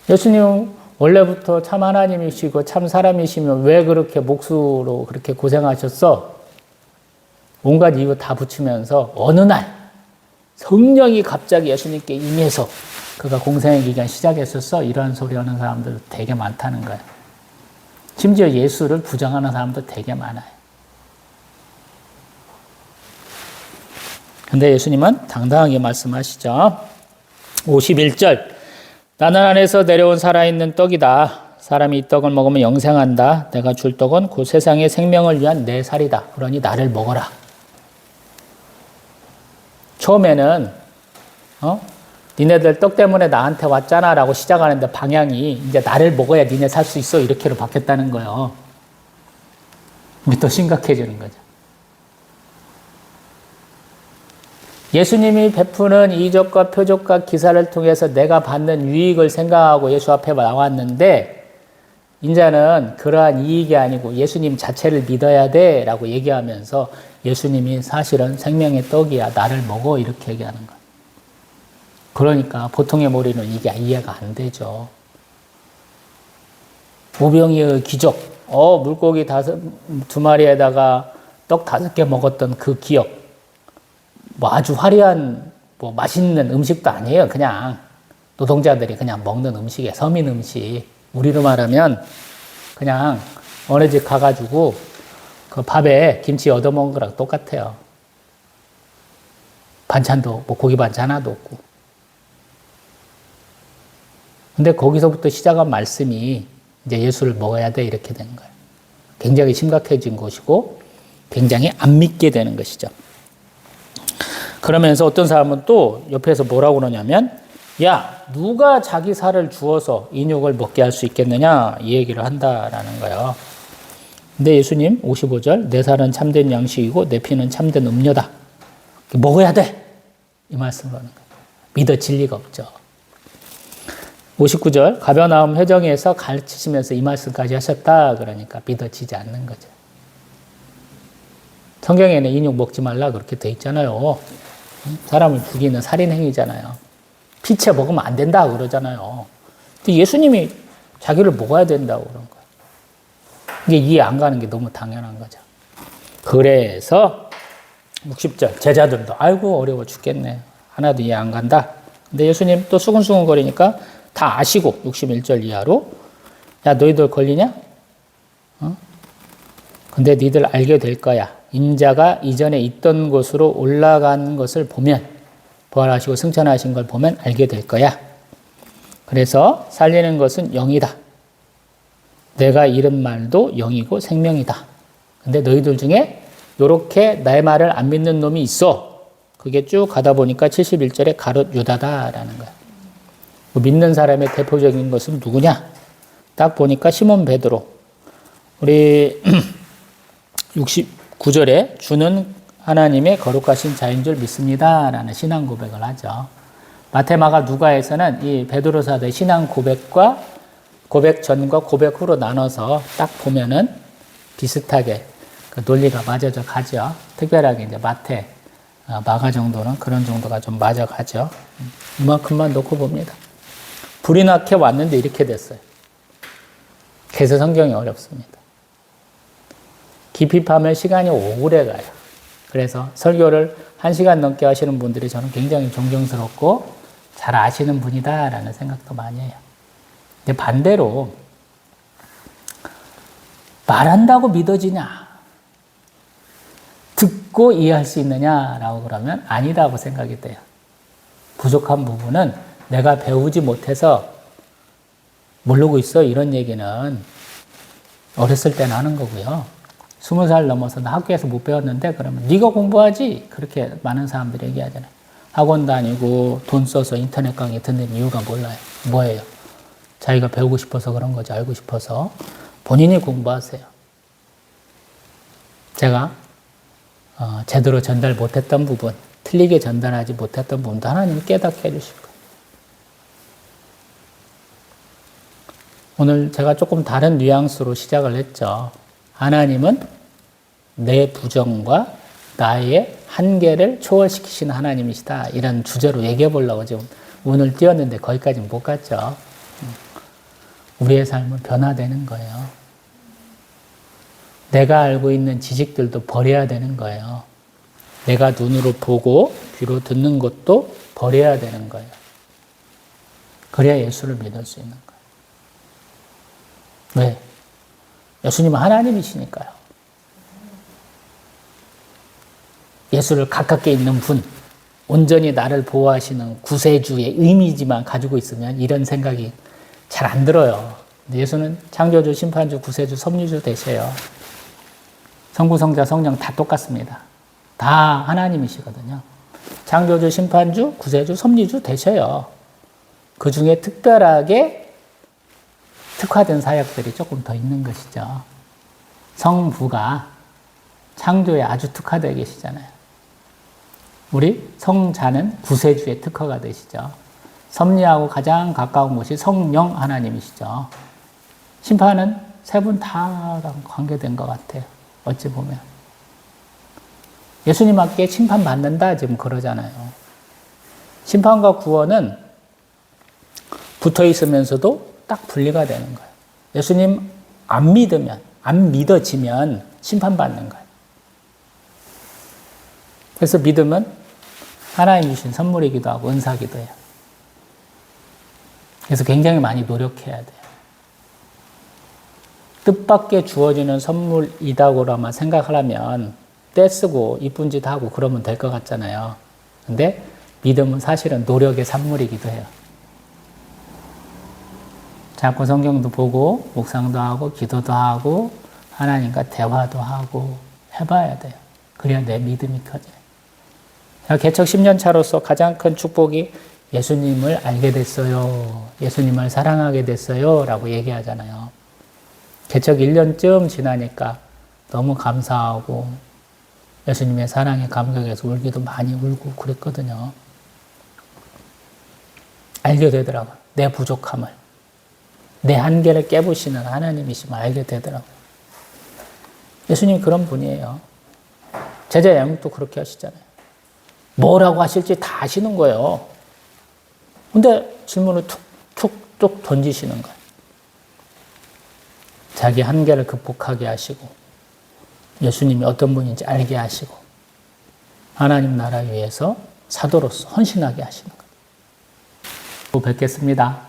예수님 원래부터 참 하나님이시고 참 사람이시면 왜 그렇게 목수로 그렇게 고생하셨어? 온갖 이유 다 붙이면서 어느 날 성령이 갑자기 예수님께 임해서 그가 공생의 기간 시작했었어. 이런 소리 하는 사람들 되게 많다는 거예요. 심지어 예수를 부정하는 사람도 되게 많아요. 근데 예수님은 당당하게 말씀하시죠. 51절. 나는 하늘에서 내려온 살아있는 떡이다. 사람이 이 떡을 먹으면 영생한다. 내가 줄 떡은 그 세상의 생명을 위한 내 살이다. 그러니 나를 먹어라. 처음에는 니네들 떡 때문에 나한테 왔잖아 라고 시작하는데 방향이 이제 나를 먹어야 니네 살 수 있어 이렇게로 바뀌었다는 거예요. 이게 더 심각해지는 거죠. 예수님이 베푸는 이적과 표적과 기사를 통해서 내가 받는 유익을 생각하고 예수 앞에 나왔는데 이제는 그러한 이익이 아니고 예수님 자체를 믿어야 돼 라고 얘기하면서 예수님이 사실은 생명의 떡이야 나를 먹어 이렇게 얘기하는 거예요. 그러니까 보통의 머리는 이게 이해가 안 되죠. 오병이의 기적, 물고기 2마리에다가 떡 5개 먹었던 그 기억, 아주 화려한 맛있는 음식도 아니에요. 그냥 노동자들이 그냥 먹는 음식이에요. 서민 음식. 우리로 말하면 그냥 어느 집 가가지고 그 밥에 김치 얻어먹은 거랑 똑같아요. 반찬도 고기 반찬 하나도 없고. 근데 거기서부터 시작한 말씀이 이제 예수를 먹어야 돼 이렇게 된 거예요. 굉장히 심각해진 것이고 굉장히 안 믿게 되는 것이죠. 그러면서 어떤 사람은 또 옆에서 뭐라고 그러냐면 야 누가 자기 살을 주어서 인육을 먹게 할 수 있겠느냐 이 얘기를 한다라는 거예요. 근데 예수님 55절 내 살은 참된 양식이고 내 피는 참된 음료다. 먹어야 돼. 이 말씀을 하는 거예요. 믿어질 리가 없죠. 59절 가버나움 회정에서 가르치시면서 이 말씀까지 하셨다. 그러니까 믿어지지 않는 거죠. 성경에는 인육 먹지 말라 그렇게 돼 있잖아요. 사람을 죽이는 살인 행위잖아요. 피채 먹으면 안 된다 그러잖아요. 근데 예수님이 자기를 먹어야 된다고 그런 거예요. 이게 이해 안 가는 게 너무 당연한 거죠. 그래서 60절 제자들도 아이고 어려워 죽겠네. 하나도 이해 안 간다. 근데 예수님 또 수근수근 거리니까 다 아시고 61절 이하로 야 너희들 걸리냐? 근데 니들 알게 될 거야. 인자가 이전에 있던 곳으로 올라간 것을 보면 부활하시고 승천하신 걸 보면 알게 될 거야. 그래서 살리는 것은 영이다. 내가 이른 말도 영이고 생명이다. 근데 너희들 중에 이렇게 나의 말을 안 믿는 놈이 있어. 그게 쭉 가다 보니까 71절에 가롯 유다다라는 거야. 믿는 사람의 대표적인 것은 누구냐? 딱 보니까 시몬 베드로. 우리 69절에 주는 하나님의 거룩하신 자인 줄 믿습니다. 라는 신앙 고백을 하죠. 마태, 마가, 누가에서는 이 베드로 사도의 신앙 고백과 고백 전과 고백 후로 나눠서 딱 보면은 비슷하게 그 논리가 맞아져 가죠. 특별하게 이제 마태, 마가 정도는 그런 정도가 좀 맞아 가죠. 이만큼만 놓고 봅니다. 불이 나게 왔는데 이렇게 됐어요. 그래서 성경이 어렵습니다. 깊이 파면 시간이 오래 가요. 그래서 설교를 1시간 넘게 하시는 분들이 저는 굉장히 존경스럽고 잘 아시는 분이다라는 생각도 많이 해요. 근데 반대로 말한다고 믿어지냐? 듣고 이해할 수 있느냐라고 그러면 아니라고 생각이 돼요. 부족한 부분은 내가 배우지 못해서 모르고 있어 이런 얘기는 어렸을 때는 하는 거고요. 20살 넘어서 나 학교에서 못 배웠는데 그러면 네가 공부하지 그렇게 많은 사람들이 얘기하잖아요. 학원 다니고 돈 써서 인터넷 강의 듣는 이유가 몰라요. 뭐예요? 자기가 배우고 싶어서 그런 거죠. 알고 싶어서 본인이 공부하세요. 제가 제대로 전달 못했던 부분, 틀리게 전달하지 못했던 부분도 하나님이 깨닫게 해주실 거예요. 오늘 제가 조금 다른 뉘앙스로 시작을 했죠. 하나님은 내 부정과 나의 한계를 초월시키시는 하나님이시다. 이런 주제로 얘기해 보려고 지금 운을 띄웠는데 거기까지는 못 갔죠. 우리의 삶은 변화되는 거예요. 내가 알고 있는 지식들도 버려야 되는 거예요. 내가 눈으로 보고 귀로 듣는 것도 버려야 되는 거예요. 그래야 예수를 믿을 수 있는 거예요. 왜? 예수님은 하나님이시니까요. 예수를 가깝게 있는 분, 온전히 나를 보호하시는 구세주의 의미지만 가지고 있으면 이런 생각이 잘 안 들어요. 근데 예수는 창조주, 심판주, 구세주, 섭리주 되세요. 성부, 성자, 성령 다 똑같습니다. 다 하나님이시거든요. 창조주, 심판주, 구세주, 섭리주 되셔요. 그 중에 특별하게 특화된 사역들이 조금 더 있는 것이죠. 성부가 창조에 아주 특화되어 계시잖아요. 우리 성자는 구세주에 특화가 되시죠. 섭리하고 가장 가까운 곳이 성령 하나님이시죠. 심판은 세 분 다랑 관계된 것 같아요. 어찌 보면. 예수님께 심판받는다 지금 그러잖아요. 심판과 구원은 붙어 있으면서도 딱 분리가 되는 거예요. 예수님 안 믿으면, 안 믿어지면 심판받는 거예요. 그래서 믿음은 하나님 주신 선물이기도 하고 은사기도 해요. 그래서 굉장히 많이 노력해야 돼요. 뜻밖의 주어지는 선물이다고만 생각하려면 떼쓰고 이쁜 짓 하고 그러면 될 것 같잖아요. 근데 믿음은 사실은 노력의 산물이기도 해요. 자꾸 성경도 보고 묵상도 하고 기도도 하고 하나님과 대화도 하고 해봐야 돼요. 그래야 내 믿음이 커져요. 개척 10년 차로서 가장 큰 축복이 예수님을 알게 됐어요. 예수님을 사랑하게 됐어요. 라고 얘기하잖아요. 개척 1년쯤 지나니까 너무 감사하고 예수님의 사랑에 감격해서 울기도 많이 울고 그랬거든요. 알게 되더라고요. 내 부족함을. 내 한계를 깨부시는 하나님이심을 알게 되더라고요. 예수님이 그런 분이에요. 제자 양육도 그렇게 하시잖아요. 뭐라고 하실지 다 아시는 거예요. 근데 질문을 툭툭툭 던지시는 거예요. 자기 한계를 극복하게 하시고 예수님이 어떤 분인지 알게 하시고 하나님 나라 위해서 사도로서 헌신하게 하시는 거예요. 또 뵙겠습니다.